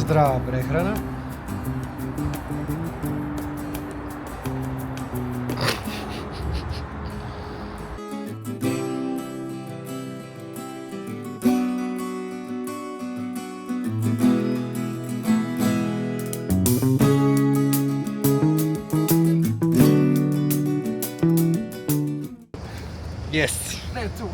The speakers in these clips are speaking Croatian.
zdrava prehrana. Yes. Ne tu,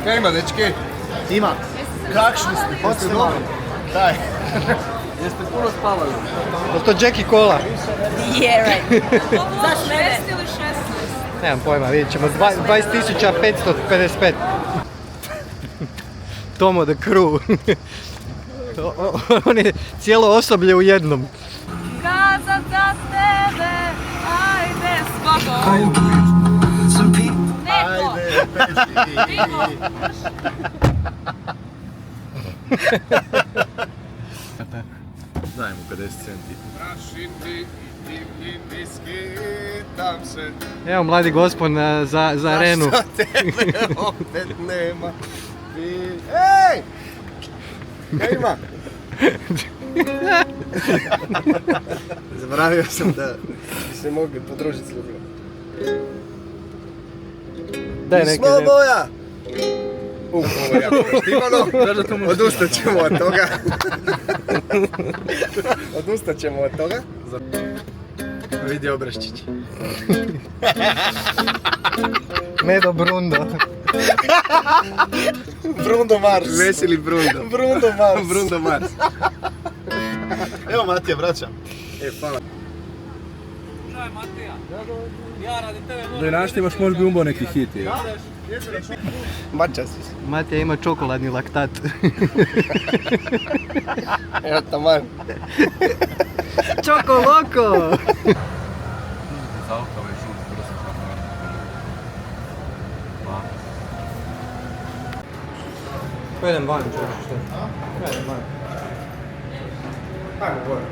Kaj ima, dečki? Ima. Kakšni ste? Hoćete dobro? Daj. Jeste puno spavali? Je to Jackie Cola? Yeah, right. Znaš mene? Nemam pojma, vidjet ćemo. 20.555. Tomo the crew. On je cijelo osoblje u jednom. Gaza za tebe, ajde svako. Neko. Daj mu 50 centi. Prašiti i divni niski tam se. Evo mladi gospon za arenu. Zašto tebe opet nema? Ej! Kaj ima? Zaboravio sam da bi se mogli podružiti s ljudima. Daj Smo neke. moja! Ovo je jako poštivano. Odustat ćemo od toga. Odustat ćemo od toga. Vidi Obraščić. Medo Brundo. Brundo Mars. Veseli Brundo. Brundo Mars. Brundo Mars. Evo Matija, vraćam. Hvala. Da je naštimaš, možda bi umbo neki hit. Mača si. Matija ima čokoladni laktat. Evo taman. Čoko loko! Pojedem van, čovječe, što? Pojedem van. Ajmo gore.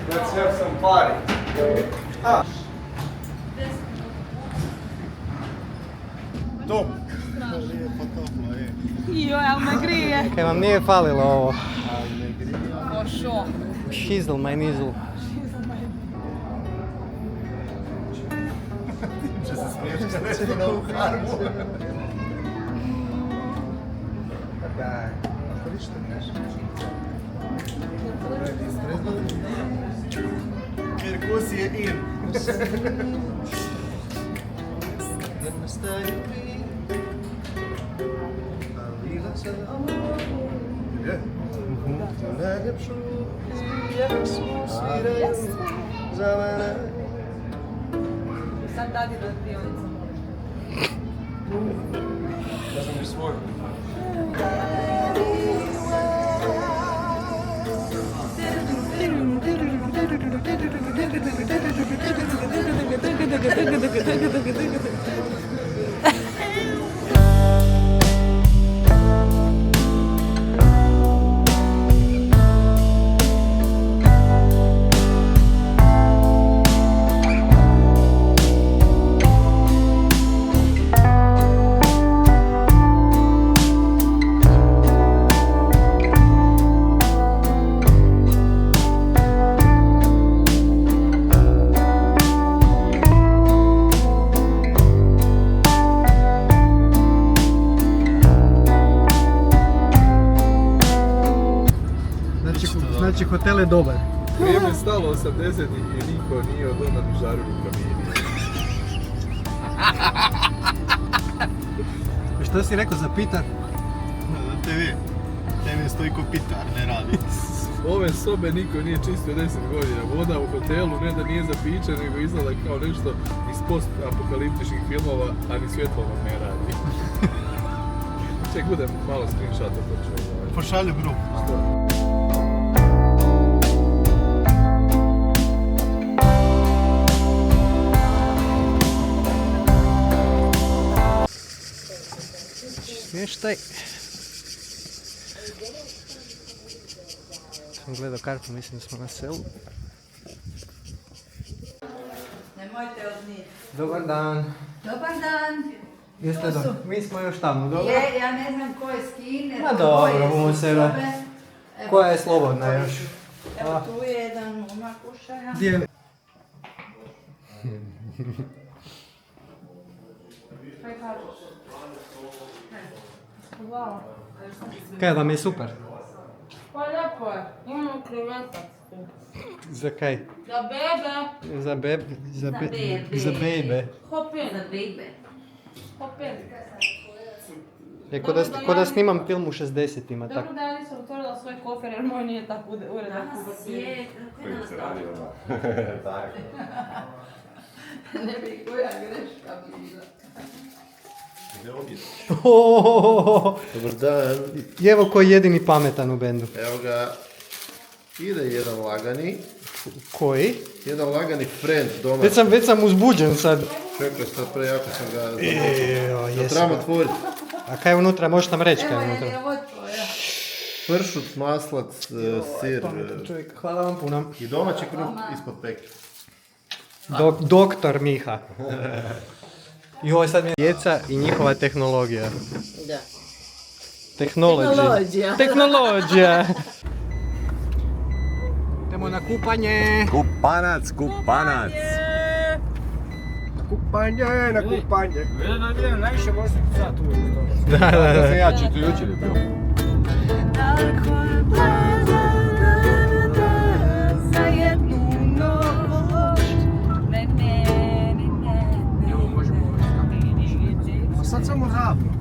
Let's have some party. To. Joj, ali me grije. Kaj vam nije falilo ovo? Ošo. Šizel, my nizel. Daj. Kirkus je in. Sad dadi do pionica. Ja sam još svoj. Znači hotel je dobar. Vrijeme je stalo 80-ih i niko nije od onda mi žarili kamini. Što si rekao za Pitar? TV stoji ko pitar, ne radi. Ove sobe niko nije čistio 10 godina. Voda u hotelu ne da nije za piće, nego izgleda kao nešto iz post-apokaliptičnih filmova, a ni svjetlo vam ne radi. Ček, budem malo screenshota počeo. Pošalju bro. Smještaj. Sam gledao kartu, mislim da smo na selu. Nemojte od njih. Dobar dan. Dobar dan. Jeste dobro? Mi smo još tamo, dobro? Ja ne znam ko je s kim. Ma dobro, bumo se ro. Koja je slobodna još? Evo tu je jedan momak ušaja. Gdje? Kaj kažeš? Hvala. Kaj vam je super? Pa lijepo je. Imamo krevetac. Za kaj? Za bebe. Za bebe? Za bebe. Za bebe. Hopin. Za bejbe. Hopin. Ko da snimam film u 60-ima, tako. Dobro da ja nisam otvorila svoj kofer jer moj nije tako uredan Danas kupac. je, kako je danas tako? Ne bi koja greška bila. Dobar dan. I evo koji je jedini pametan u bendu. Evo ga, ide jedan lagani. Koji? Jedan lagani friend doma. Već sam uzbuđen sad. Čekaj, sad prejako sam ga Da da trebamo otvoriti. A kaj je unutra, možeš nam reći kaj Evo je je unutra? ovo tvoja. Pršut, maslac, sir Čovjek, hvala vam puno. i domaći kruh ispod peke. Doktor Miha. I ovo je sad mi je djeca i njihova tehnologija. Da. Tehnologija. Tehnologija. Idemo na kupanje. Kupanac, kupanac. Kupanje, na kupanje. Najviše možda sad tu. Da. Ja ću tu jučer bio. Za jednu noć. Evo možemo A sad samo ravno.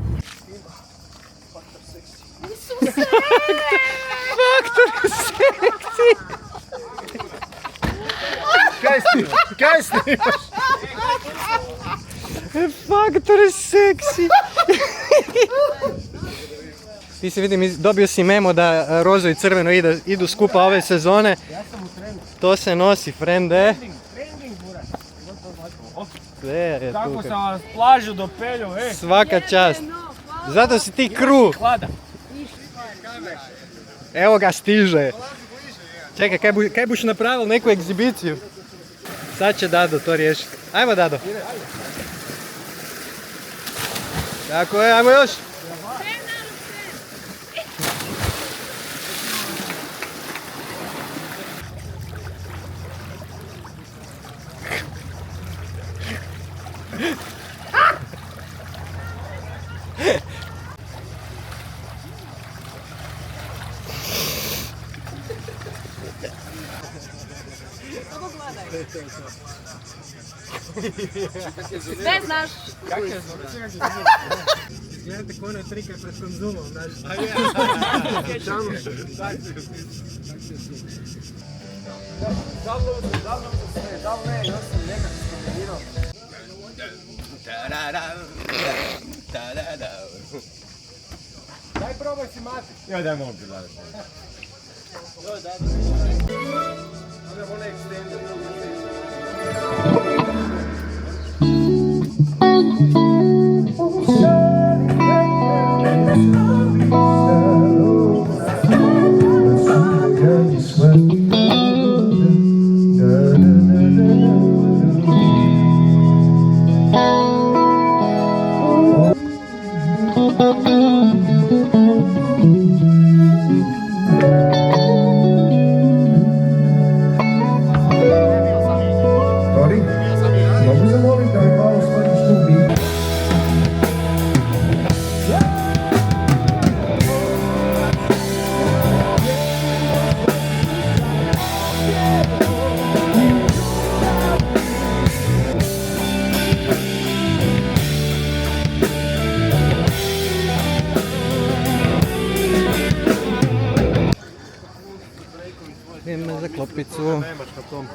Kaj snimaš? Faktor seksi. Ti si vidim, dobio si memo da rozo i crveno idu skupa ove sezone. To se nosi, frende. Kako sam vas plažu dopelio, Svaka čast. Zato si ti kruh. Hlada. Evo ga, stiže. Čekaj, kaj buš napravil neku egzibiciju? Sad će Dado to riješiti. Ajmo, Dado. Tako je, ajmo još. Ne znaš. Gledajte ko ono trika pred konzumom, znaš. Daj probaj si mati. Ja daj mogu gledati. Idemo za klopicu. Nemaš na tom.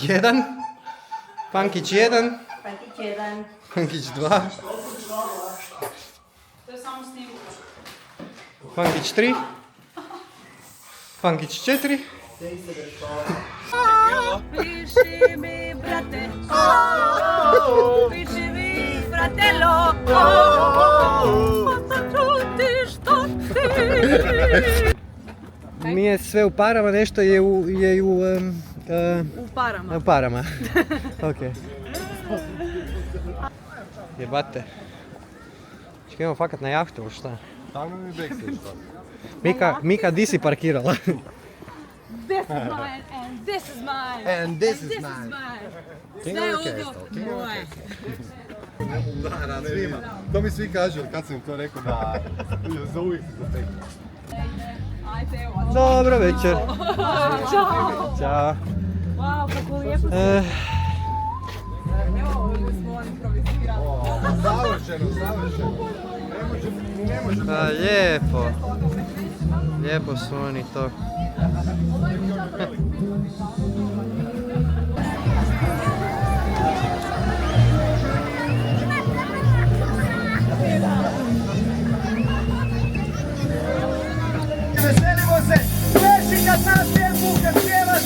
1, Pankić 1, Pankić 1. Pankić 2, To je samo snimku. Pankić 3, Pankić 4, Piši mi, brate, piši mi, fratello, pa čuti što ti. nije sve u parama, nešto je u U parama. u parama. Ok. Jebate. Čekajmo fakat na jahtu ili šta? Tamo mi backstage. Mika, di si parkirala? This is mine and this is mine. And this is This is mine. mine. Sve ovo moje. Da, svima. To mi svi kažu, kad sam im to rekao da za uvijek se zateknu. Ajde, evo. Dobro večer. Ćao. Ćao. Wow, kako lijepo. Evo, ovdje smo oni improvizirali. Savršeno. Ne može. Pa lijepo. Lijepo su oni to. Veselimo se, pleši kad nas svijetu, kad pjevaš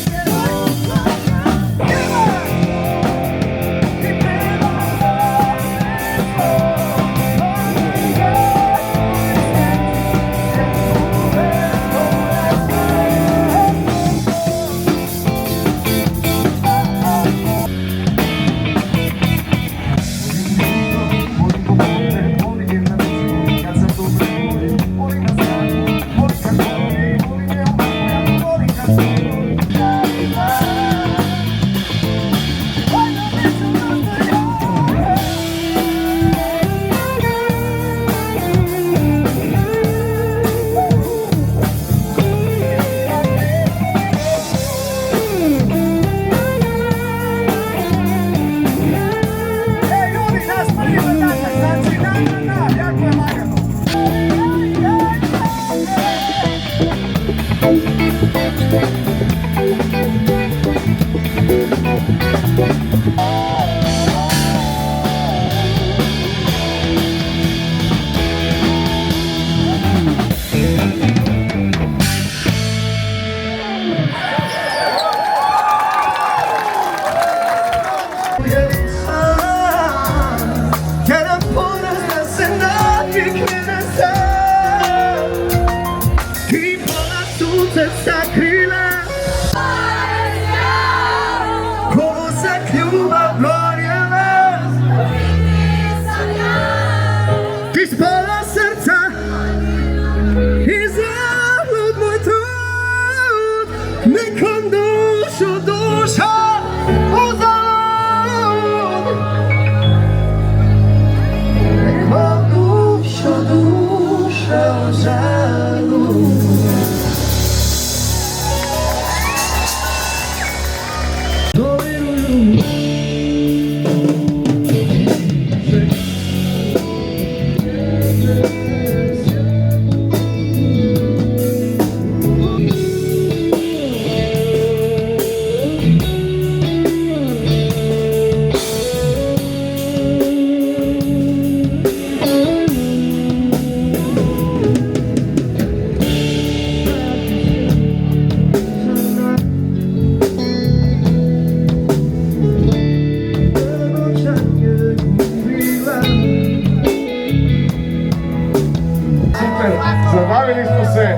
Zabavili smo se,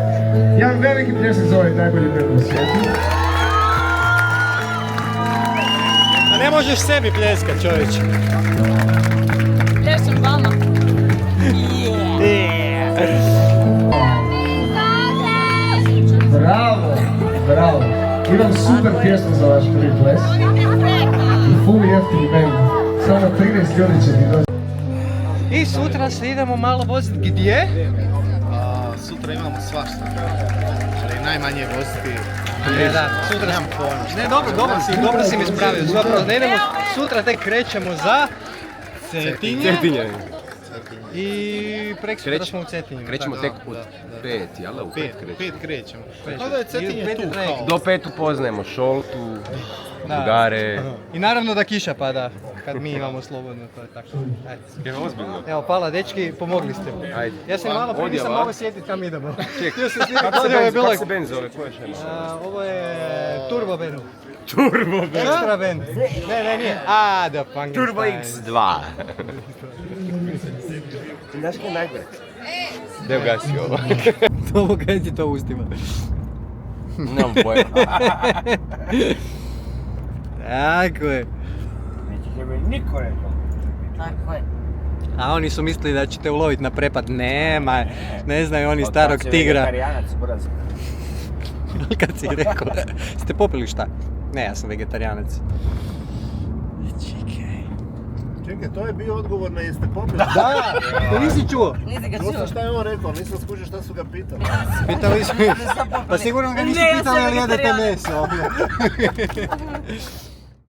jedan veliki pljesak za ovaj najbolji bend u svijetu. A ne možeš sebi pljeskat, čovječe. Plješem vama. Bravo. Imam super pjesmu za vaš prvi ples. I full jeftini bend. Samo 13 ljudi će ti doći. I sutra se idemo malo voziti gdje? Sutra imamo svašta. Ali najmanje voziti. Da, sutra Nemam pojma. Ne, dobro si mi ispravio. Zapravo, ne idemo, sutra tek krećemo za Cetinje. I preksutra smo u Cetinju. Krećemo tek od 5, jel da? U 5 krećemo. 5 krećemo. Pet. Kao da je Cetinje I u tu pet je kao. Do 5 upoznajemo Šoltu, Da. Bugare. I naravno da kiša pada, kad mi imamo slobodno, to je tako. Ajde. Je ozbiljno? Evo, hvala dečki, pomogli ste mi. Ajde. Ja se malo prije nisam Odjava. mogao sjetiti kam idemo. Ček, Htio sam snimiti, kako ovdje je bilo... se band zove? Koja je šema? Ovo je Turbo Band. Turbo Band. Extra Band. Ne, nije. The Funkenstein. Turbo X2. Znaš kaj je najgore? Gdje ugasi ovo? Ovo kaj ti to ustima. Nemam pojma. Tako je. Tako je. A oni su mislili da ćete uloviti na prepad. Nema, ne znaju oni starog tigra. Kad si rekao, ste popili šta? Ne, ja sam vegetarijanac. Čekaj, to je bio odgovor na jeste popili. Da, to nisi čuo. Nisi ga Čuo čuo. sam šta je on rekao, nisam skužio šta su ga pitali. Pitali su, pa sigurno ga nisi Ne, ja sam pitali ali jedete vegetarijanac. meso.